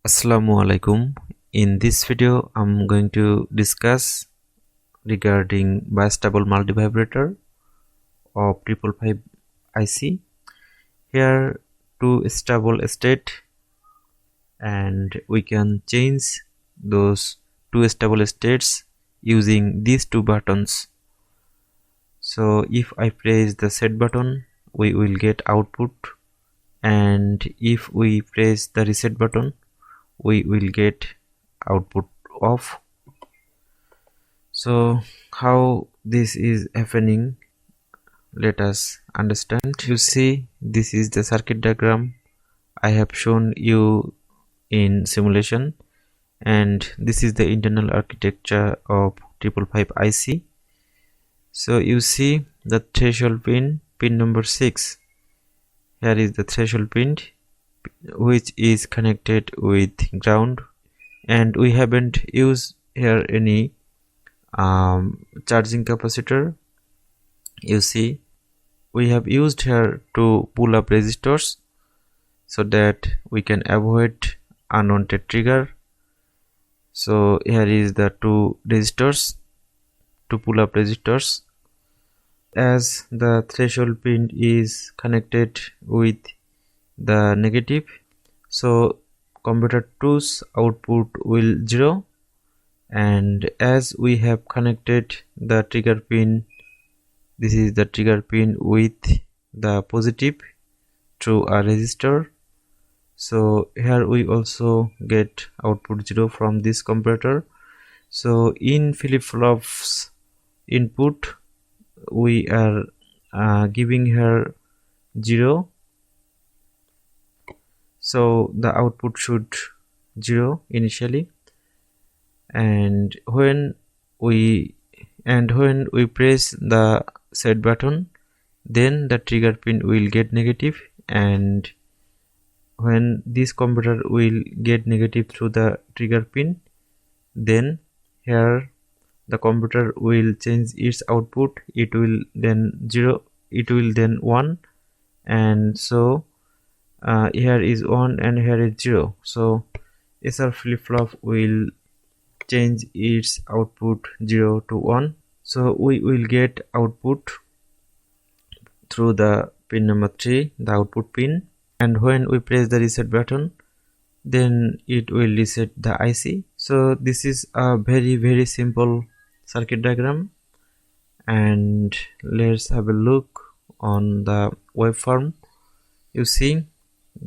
Assalamu alaikum. In this video I'm going to discuss regarding Bistable Multivibrator of 555 IC. Here two stable state, and we can change those two stable states using these two buttons. So if I press the set button, we will get output, and if we press the reset button, we will get output off. So how this is happening, let us understand. You see, this is the circuit diagram I have shown you in simulation, and this is the internal architecture of 555 IC. So you see the threshold pin number 6. Here is the threshold pin, which is connected with ground, and we haven't used here any charging capacitor. You see, we have used here two pull-up resistors so that we can avoid unwanted trigger. So here is the two resistors, two pull-up resistors. As the threshold pin is connected with the negative, so computer 2's output will 0, and as we have connected the trigger pin, this is the trigger pin with the positive through a resistor, so here we also get output 0 from this comparator. So in flip-flops input we are giving here 0, so the output should 0 initially, and when we press the set button, then the trigger pin will get negative, and when this computer will get negative through the trigger pin, then here the computer will change its output. It will then 0, it will then 1, and so here is 1 and here is 0. So SR flip-flop will change its output 0 to 1. So we will get output through the pin number 3, the output pin, and when we press the reset button, then it will reset the IC. So this is a very simple circuit diagram, and let's have a look on the waveform. You see,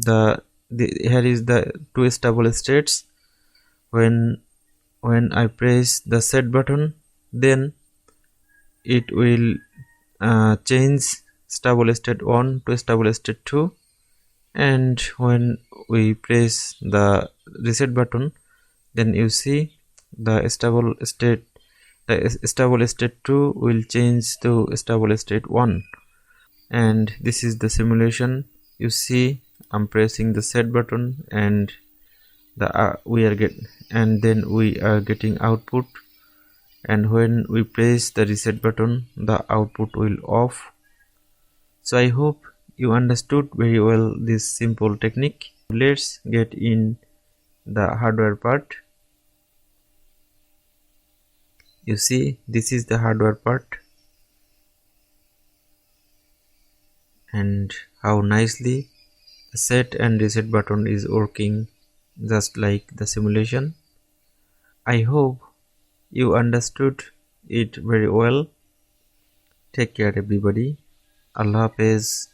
here is the two stable states. When I press the set button, then it will change stable state 1 to stable state 2, and when we press the reset button, then you see the stable state 2 will change to stable state 1. And this is the simulation. You see, I'm pressing the set button, and then we are getting output, and when we press the reset button, the output will off. So I hope you understood very well this simple technique. Let's get in the hardware part. You see, this is the hardware part, and how nicely the set and reset button is working just like the simulation. I hope you understood it very well. Take care everybody. Allah Hafiz.